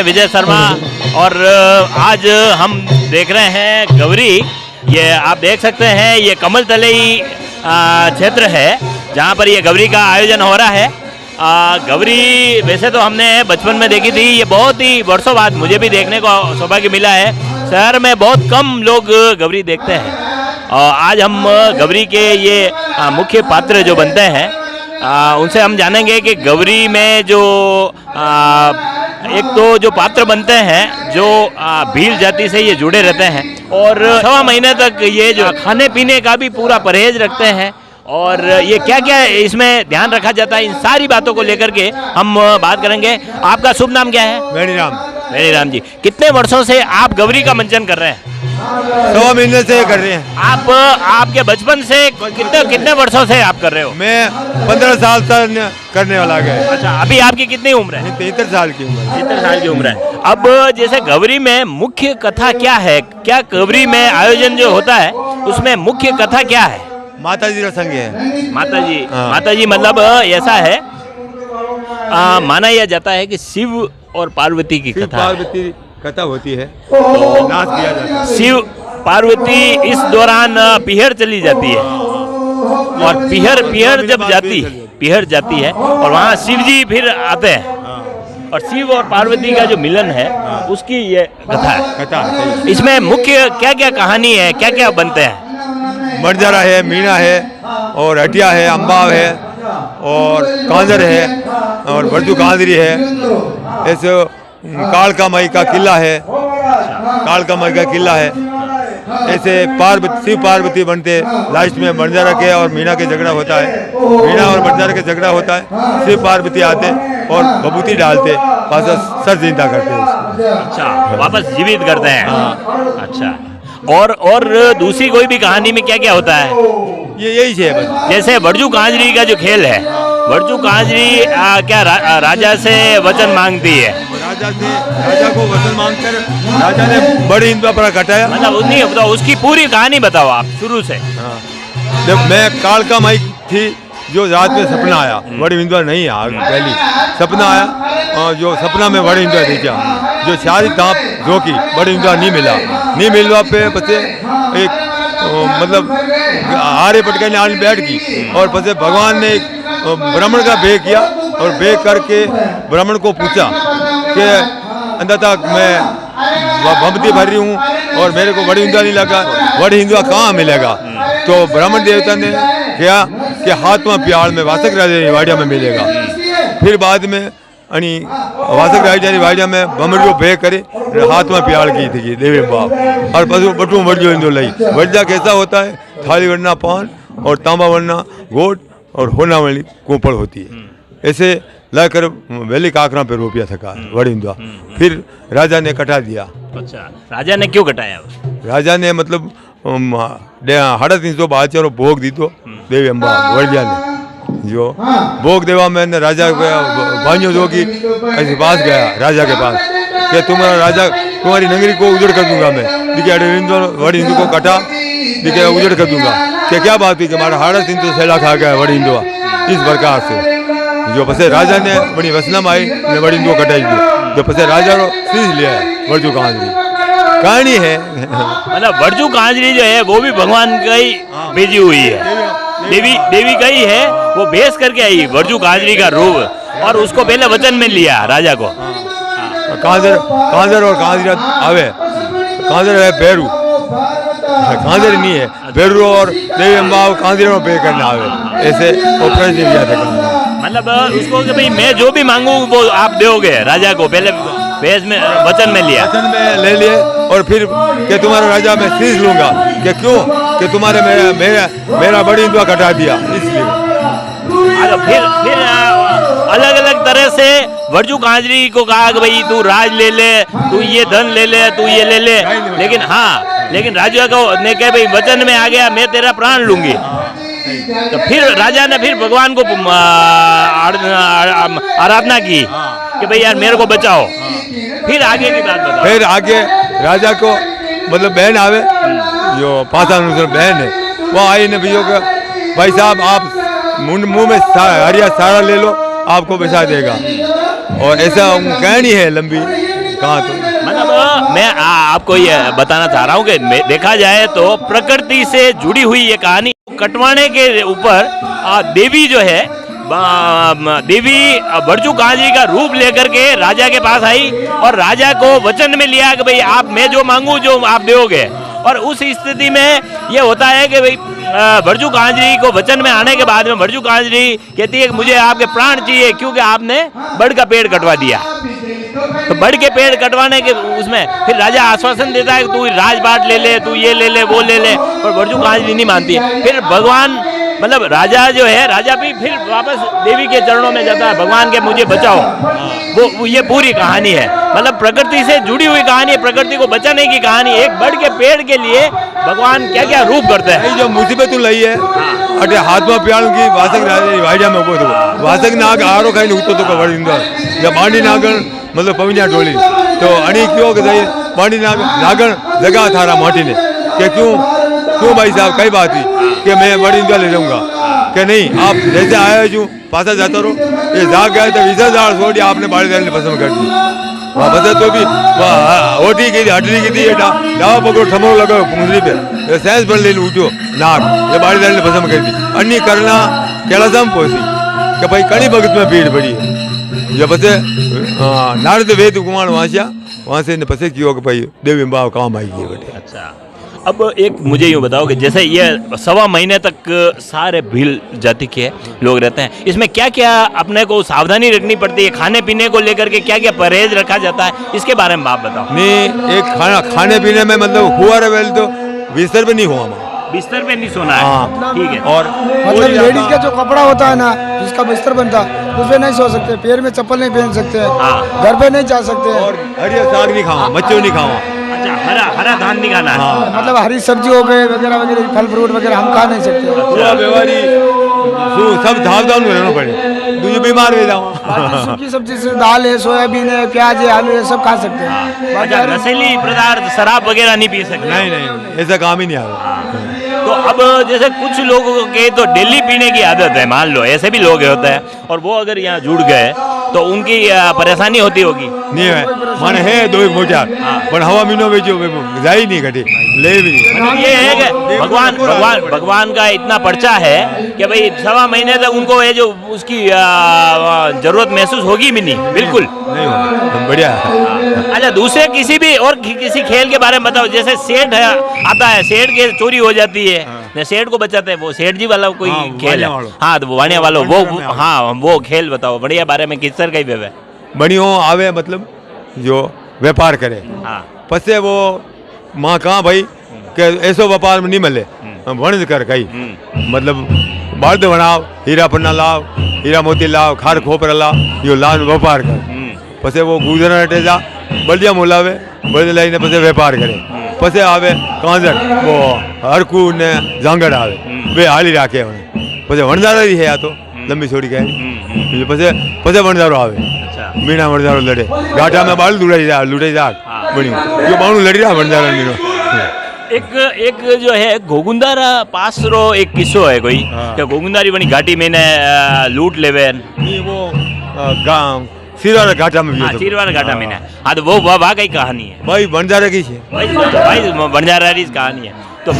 विजय शर्मा और आज हम देख रहे हैं गौरी। ये आप देख सकते हैं ये कमल तलई क्षेत्र है जहाँ पर ये गौरी का आयोजन हो रहा है। गौरी वैसे तो हमने बचपन में देखी थी, ये बहुत ही वर्षों बाद मुझे भी देखने को सौभाग्य मिला है। शहर में बहुत कम लोग गौरी देखते हैं और आज हम गौरी के ये मुख्य पात्र जो बनते हैं उनसे हम जानेंगे कि गौरी में जो एक तो जो पात्र बनते हैं जो भील जाति से ये जुड़े रहते हैं और 1.25 महीने तक ये जो खाने पीने का भी पूरा परहेज रखते हैं और ये क्या क्या इसमें ध्यान रखा जाता है, इन सारी बातों को लेकर के हम बात करेंगे। आपका शुभ नाम क्या है? वेणीराम जी। कितने वर्षों से आप गौरी का मंचन कर रहे हैं? 1.25 महीने से कर रहे हैं। आप आपके बचपन से कितने वर्षों से आप कर रहे हो? मैं 15 साल तक करने वाला गया। अच्छा, अभी आपकी कितनी उम्र है? 73 साल की उम्र। 73 साल की उम्र है। अब जैसे गौरी में मुख्य कथा क्या है? क्या गौरी में आयोजन जो होता है उसमें मुख्य कथा क्या है? माता जी का संग है। माता जी मतलब ऐसा है, माना यह जाता है कि शिव और पार्वती की कथा, पार्वती कथा होती है तो नाच किया जाता है। शिव पार्वती इस दौरान पिहर चली जाती है और पिहर जब पिहर जाती है और वहाँ शिव जी फिर आते हैं और शिव और पार्वती का जो मिलन है उसकी ये कथा है। इसमें मुख्य क्या क्या कहानी है, क्या क्या बनते हैं? मरजरा है, मीणा है और हटिया है, अम्बाव है और कांजर है और वर्जू कांजरी है। ऐसे कालका माई का किला है, ऐसे शिव पार्वती बनते। लास्ट में मरजरा के और मीणा के झगड़ा होता है, मीणा और मरजरा के झगड़ा होता है। शिव पार्वती आते और बबूती डालते, वापस सर जिंदा करते। अच्छा, वापस जीवित करते हैं। अच्छा, और दूसरी कोई भी कहानी में क्या क्या होता है? ये यही है बस। जैसे वर्जू कांजरी का जो खेल है, वर्जू कांजरी क्या राजा से वचन मांगती है? राजा को वचन मांगकर राजा ने बड़ी हिंदुआ पर कटाया। मतलब उतनी बताओ, उसकी पूरी कहानी बताओ आप शुरू से। जब मैं कालका माई थी जो रात में सपना आया, बड़ी हिंदुआ नहीं आ पहली सपना आया और जो सपना में बड़ी हिंदुआ देखा, जो सारी ताप रोकी, बड़ी हिंदुआ नहीं मिलवा पे पते एक मतलब आरे पटकाने आने बैठ गई और पते भगवान ने एक ब्राह्मण का भेद किया और भेद करके ब्राह्मण को पूछा कि अंदर तक मैं भक्ति भर रही हूँ और मेरे को बड़ी हिंदुआ नहीं लगा, बड़ी हिंदुआ कहाँ मिलेगा? तो ब्राह्मण देवता ने कहा कि हाथमा प्याल में वासक राजा वाड़िया में मिलेगा। फिर बाद में अनि वासक राजा वाड़िया में बमरियो भे करे हाथ में प्याल की थी देवी बाप और पशु बटू वर्जो इंदो लई। वर्जा कैसा होता है? थाली वरना पान और तांबा वरना गोट और होना वाली कोपड़ होती है। ऐसे लाकर वेली काकरा पे रोपिया थका बड़ी हिंदुआ। फिर राजा ने कटा दिया। अच्छा, राजा ने क्यों कटाया? राजा ने मतलब 350 बाचारो भोग दी तो देवी अम्बा वर्जा ने जो भोग देवा में राजा भाइयों जो कि पास गया राजा के पास कि तुम्हारा राजा तुम्हारी नगरी को उजड़ कर दूंगा मैं। देखिए बड़ी हिंदू को कटा, देखिए उजड़ कर दूंगा। क्या बात हुई कि हमारा 350 सैला खा गया बड़ी हिंदुआ। इस प्रकार से जो पसे राजा ने बड़ी वसनम आई ने बड़ी हिंदू कटाई दी, जो पसे राजा को सीख लिया वर्जू कांजरी कहानी है। मतलब वर्जू कांजरी जो है वो भी भगवान का ही भेजी हुई है, देवी का ही है। वो भेज करके आई वर्जू कांजरी का रूप और उसको पहले वचन में लिया राजा को। कांजर और कांजरा आवे, कांजर है बेरू, कांजर नहीं है बेरू और देवी अम्बा कांजर में पे करना आवे। ऐसे ऑपरेशन किया था। मतलब उसको कि भाई मैं जो भी मांगू वो आप दोगे राजा को, पहले भेज में वचन में लिया, वचन में ले लिए और फिर कि तुम्हारा राजा मैं सीख लूंगा कि क्यों कि तुम्हारे मेरा बड़ी हिंदुआ कटा दिया इसलिए। फिर अलग अलग तरह से वर्जू कांजरी को कहा कि भाई तू राज ले ले, तू ये धन ले ले, तू ये ले ले, लेकिन राजा को ने कहा भाई वचन में आ गया मैं तेरा प्राण लूंगी। तो फिर राजा ने फिर भगवान को आराधना की कि भाई यार मेरे को बचाओ। फिर आगे की बात बताओ। फिर आगे राजा को मतलब बहन आवे जो 5 बहन है वो आई ने भैया का भाई साहब आप मुंह में हरिया सारा ले लो आपको बचा देगा। और ऐसा कहानी है लंबी कहाँ तो मतलब मैं आपको ये बताना चाह रहा हूँ कि देखा जाए तो प्रकृति से जुड़ी हुई ये कहानी कटवाने के ऊपर देवी जो है देवी बड़जू कांजी का रूप लेकर के राजा के पास आई और राजा को वचन में लिया कि भाई आप मैं जो मांगू जो आप दोगे। और उस स्थिति में ये होता है कि भाई बड़जू कांजरी को वचन में आने के बाद में बड़जू कांजरी कहती है कि मुझे आपके प्राण चाहिए क्योंकि आपने बड़ का पेड़ कटवा दिया। तो बड़ के पेड़ कटवाने के उसमें फिर राजा आश्वासन देता है कि तू राज बांट ले तू ये ले वो ले ले, पर बड़जू कांजरी नहीं मानती है। फिर भगवान मतलब राजा जो है राजा भी फिर वापस देवी के चरणों में जाता है, भगवान के मुझे बचाओ। वो ये पूरी कहानी है, मतलब प्रकृति से जुड़ी हुई कहानी है, प्रकृति को बचाने की कहानी। एक बड़ के पेड़ के लिए भगवान क्या क्या रूप करते हैं। जो मुसीबत लई है अटे हाथ में पियाणु की वासक वाइडा में उभो थो वासक नाग आरो खाई उठो तो वड़ी या बांडी नागण मतलब पविना डोली तो अणी क्यों कि सही बांडी नागण जगह थारा माटी ने कि क्यों भाई साहब कई बात थी कि मैं बड़ी इंदिया ले जाऊंगा कि नहीं आप जैसे आए जो पासा जाता रहो ये जाग गए तो 20,000 छोड़ी आपने बाड़ी जाने पसंद कर दी वापस तो भी ओटी की थी हटली की थी ये दावा पकड़ो ठमो लगाओ पुंजरी पे साइंस बन ले उठो नाग ये बाड़ी जाने पसंद कर दी अन्य करना कैलासम पहुंची कि भाई कड़ी भगत में भीड़ पड़ी है जब पसे नारद वेद कुमार वहाँ से पसे किया कि भाई देवी बाव काम आई है बेटे। अच्छा, अब एक मुझे यूँ बताओ कि जैसे ये 1.25 महीने तक सारे भील जाति के लोग रहते हैं, इसमें क्या क्या अपने को सावधानी रखनी पड़ती है, खाने पीने को लेकर के क्या क्या परहेज रखा जाता है, इसके बारे में आप बताओ। नहीं एक खाने पीने में मतलब हुआ रवेल तो बिस्तर पे नहीं हुआ हमारा बिस्तर पे नहीं सोना है, ठीक है। और मतलब लेडीज का जो कपड़ा होता है ना जिसका बिस्तर बनता है उस पे नहीं सो सकते, पैर में चप्पल नहीं पहन सकते, घर पे नहीं जा सकते, और हरिया साग नहीं खावा बच्चों नहीं खावा। अच्छा, हरा धान नहीं खाना है। मतलब हरी सब्जी हो गए वगैरह वगैरह फल फ्रूट वगैरह हम खा नहीं सकते। पूरा बीमारी सब धावधान में रहना पड़े दूसरी बीमार हो जाओ। सूखी सब्जी से दाल है सोयाबीन है प्याज है आलू है सब खा सकते हैं। अच्छा, नशीली पदार्थ शराब वगैरह नहीं पी सकते। नहीं ऐसा काम ही नहीं आया। तो अब जैसे कुछ लोगों के तो डेली पीने की आदत है, मान लो ऐसे भी लोग होते हैं और वो अगर यहाँ जुड़ गए तो उनकी परेशानी होती होगी। नहीं है माने है 2 मोटा पर हवा महीनों में जो जाई नहीं घटे ले भी नहीं। मतलब ये है कि भगवान का इतना पर्चा है कि भाई 1.25 महीने तक उनको ये जो उसकी जरूरत महसूस होगी भी नहीं, बिल्कुल नहीं होगा। बढ़िया। अच्छा, दूसरे किसी भी और किसी खेल के बारे में बताओ। जैसे सेठ है आता है, सेठ के चोरी हो जाती है, सेठ को बचाते हैं, वो सेठ जी वाला कोई खेल है। हाँ, तो वाणिया वालों वो खेल बताओ बढ़िया बारे में किस तरह का है। बढ़िया आवे मतलब जो व्यापार करे पसे वो माँ कहाँ भाई के ऐसो व्यापार में नहीं मिले वण कर कई मतलब बल्द बनाओ हीरा पन्ना लाओ हीरा मोती लाओ खार खोपरा लाओ यो लान व्यापार कर पसे वो गुजरा हटे जा बल्दिया मोलावे बल्द लाइन पसे व्यापार करे पसे आवे कांजर वो हरकू ने जांगड़ आवे वे हाली राखे पसे वणजारा ही है या तो लंबी छोड़ी गए पसे वणजारो आवे मीना वणजारो लड़े घाटा में बाल लुटाई जा बनी जो बाणू लड़ी रहा वणजारा मीनो। एक जो है गोगुंदारा पास रो एक किस्सो है कोई कि गोगुंदारी बनी घाटी में ने लूट लेवे नहीं वो गांव सिरवार घाटा में भी सिरवार घाटा में ने। हाँ, तो वो वाकई कहानी है भाई वणजारा की है भाई वणजारा की कहानी है। तो